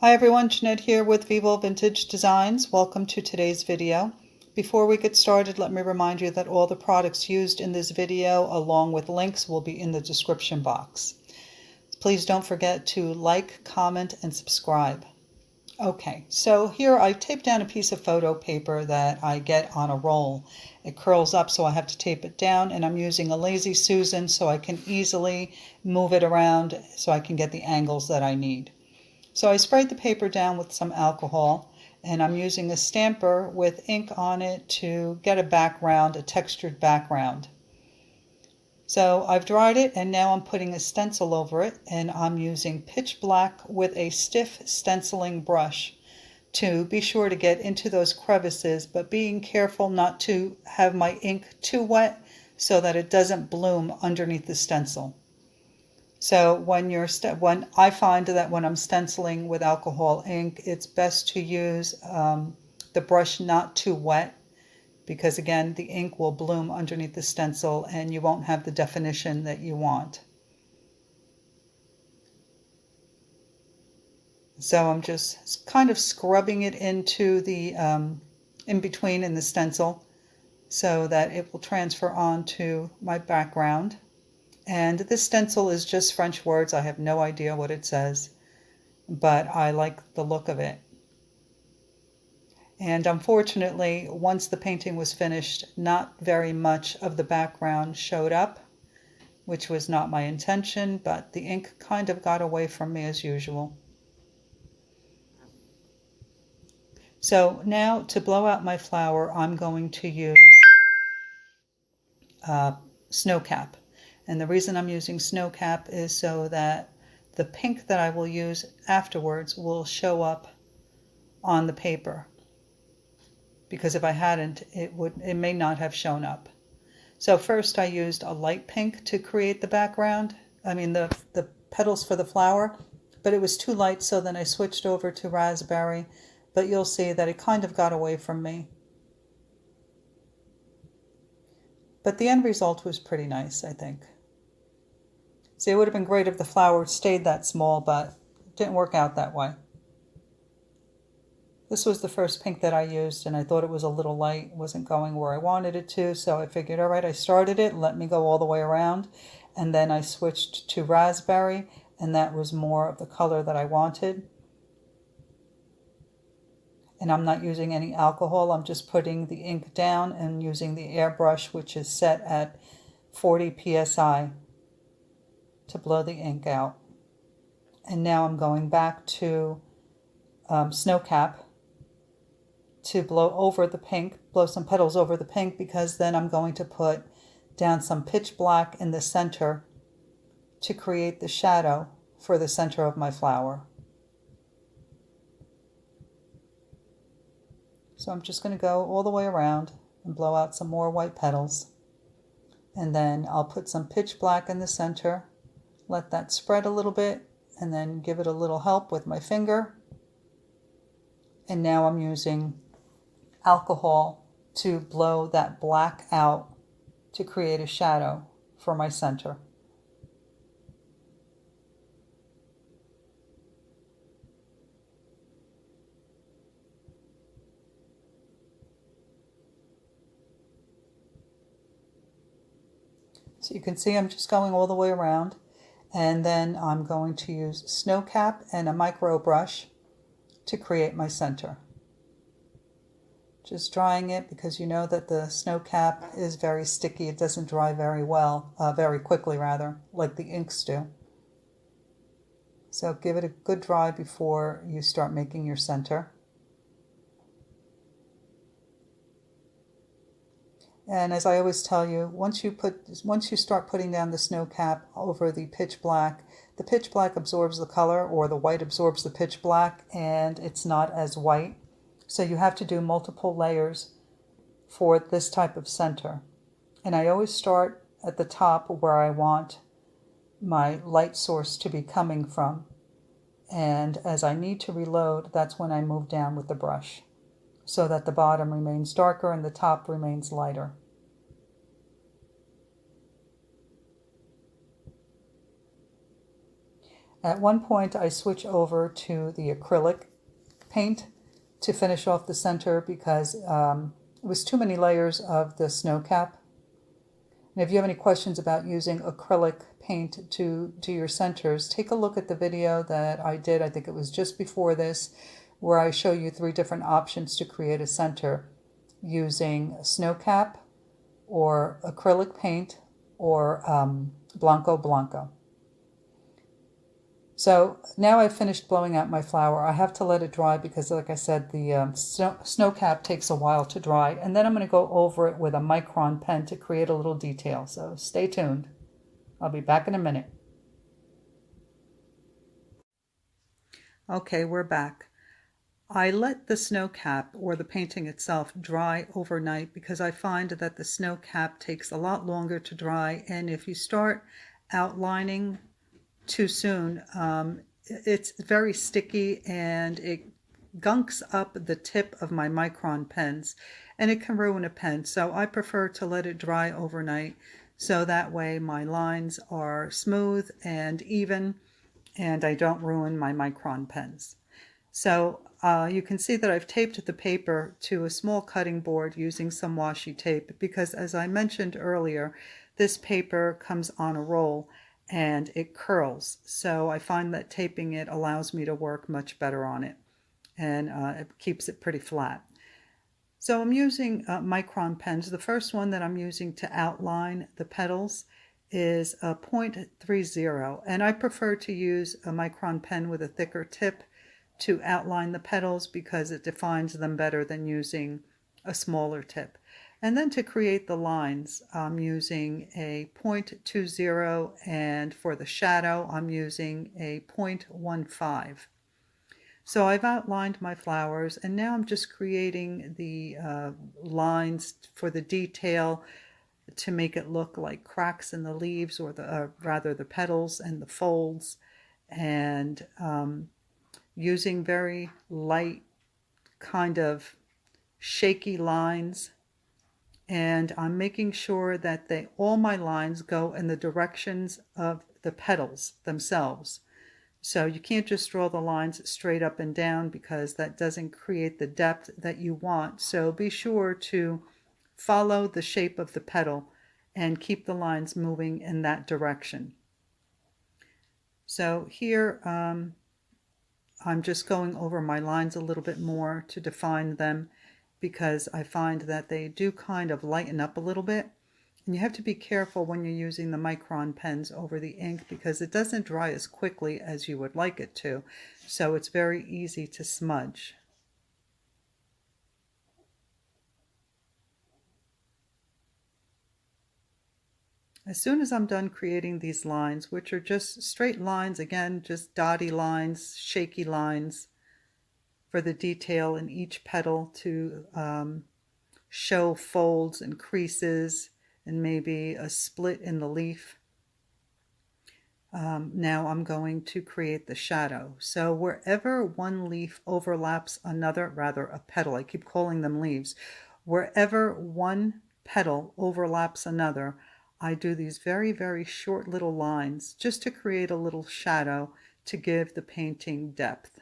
Hi everyone, Jeanette here with Vivo Vintage Designs. Welcome to today's video. Before we get started, let me remind you that all the products used in this video along with links will be in the description box. Please don't forget to like, comment, and subscribe. Okay, so here I taped down a piece of photo paper that I get on a roll. It curls up, so I have to tape it down, and I'm using a Lazy Susan so I can easily move it around so I can get the angles that I need. So I sprayed the paper down with some alcohol, and I'm using a stamper with ink on it to get a background, a textured background. So I've dried it, and now I'm putting a stencil over it, and I'm using pitch black with a stiff stenciling brush to be sure to get into those crevices, but being careful not to have my ink too wet so that it doesn't bloom underneath the stencil. So when I find that when I'm stenciling with alcohol ink, it's best to use the brush not too wet, because again, the ink will bloom underneath the stencil and you won't have the definition that you want. So I'm just kind of scrubbing it into the in between in the stencil so that it will transfer onto my background. And this stencil is just French words. I have no idea what it says, but I like the look of it. And unfortunately, once the painting was finished, not very much of the background showed up, which was not my intention, but the ink kind of got away from me as usual. So now to blow out my flower, I'm going to use snow cap. And the reason I'm using snow cap is so that the pink that I will use afterwards will show up on the paper. Because if I hadn't, it may not have shown up. So first I used a light pink to create the background. The petals for the flower, but it was too light, so then I switched over to raspberry. But you'll see that it kind of got away from me. But the end result was pretty nice, I think. See, it would have been great if the flower stayed that small, but it didn't work out that way. This was the first pink that I used, and I thought it was a little light. It wasn't going where I wanted it to, so I figured, all right, I started it, let me go all the way around, and then I switched to raspberry, and that was more of the color that I wanted. And I'm not using any alcohol, I'm just putting the ink down and using the airbrush, which is set at 40 psi to blow the ink out. And now I'm going back to snow cap to blow over the pink, blow some petals over the pink, because then I'm going to put down some pitch black in the center to create the shadow for the center of my flower. So I'm just going to go all the way around and blow out some more white petals. And then I'll put some pitch black in the center, let that spread a little bit, and then give it a little help with my finger. And now I'm using alcohol to blow that black out to create a shadow for my center. So you can see I'm just going all the way around, and then I'm going to use snow cap and a micro brush to create my center. Just drying it, because you know that the snow cap is very sticky. It doesn't dry very well, very quickly rather, like the inks do. So give it a good dry before you start making your center. And as I always tell you, once you start putting down the snow cap over the pitch black absorbs the color, or the white absorbs the pitch black, and it's not as white. So you have to do multiple layers for this type of center. And I always start at the top where I want my light source to be coming from. And as I need to reload, that's when I move down with the brush, so that the bottom remains darker and the top remains lighter. At one point I switch over to the acrylic paint to finish off the center because it was too many layers of the snow cap. And if you have any questions about using acrylic paint to do your centers, take a look at the video that I did, I think it was just before this, where I show you 3 different options to create a center using snow cap or acrylic paint or Blanco Blanco. So now I've finished blowing out my flower. I have to let it dry because, like I said, the snow cap takes a while to dry. And then I'm going to go over it with a Micron pen to create a little detail. So stay tuned. I'll be back in a minute. Okay, we're back. I let the snow cap or the painting itself dry overnight because I find that the snow cap takes a lot longer to dry. And if you start outlining too soon, it's very sticky and it gunks up the tip of my Micron pens and it can ruin a pen. So I prefer to let it dry overnight so that way my lines are smooth and even and I don't ruin my Micron pens. So you can see that I've taped the paper to a small cutting board using some washi tape because, as I mentioned earlier, this paper comes on a roll and it curls. So I find that taping it allows me to work much better on it and it keeps it pretty flat. So I'm using Micron pens. The first one that I'm using to outline the petals is a 0.30, and I prefer to use a Micron pen with a thicker tip to outline the petals because it defines them better than using a smaller tip. And then to create the lines, I'm using a 0.20, and for the shadow, I'm using a 0.15. So I've outlined my flowers, and now I'm just creating the lines for the detail to make it look like cracks in the leaves, or rather the petals and the folds, and using very light kind of shaky lines. And I'm making sure that all my lines go in the directions of the petals themselves. So you can't just draw the lines straight up and down because that doesn't create the depth that you want. So be sure to follow the shape of the petal and keep the lines moving in that direction. So here I'm just going over my lines a little bit more to define them because I find that they do kind of lighten up a little bit. And you have to be careful when you're using the Micron pens over the ink because it doesn't dry as quickly as you would like it to. So it's very easy to smudge. As soon as I'm done creating these lines, which are just straight lines, again, just dotty lines, shaky lines for the detail in each petal to show folds and creases and maybe a split in the leaf. Now I'm going to create the shadow. So wherever one leaf overlaps another, rather a petal, I keep calling them leaves, wherever one petal overlaps another, I do these very, very short little lines just to create a little shadow to give the painting depth.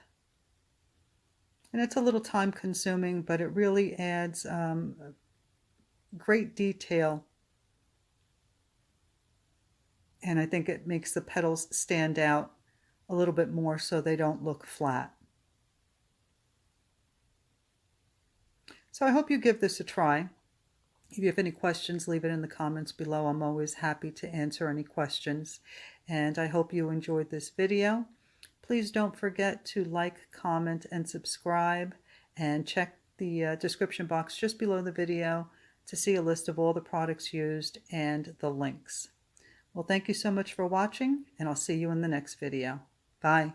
And it's a little time consuming, but it really adds great detail. And I think it makes the petals stand out a little bit more so they don't look flat. So I hope you give this a try. If you have any questions, leave it in the comments below. I'm always happy to answer any questions. And I hope you enjoyed this video. Please don't forget to like, comment, and subscribe. And check the description box just below the video to see a list of all the products used and the links. Well, thank you so much for watching, and I'll see you in the next video. Bye.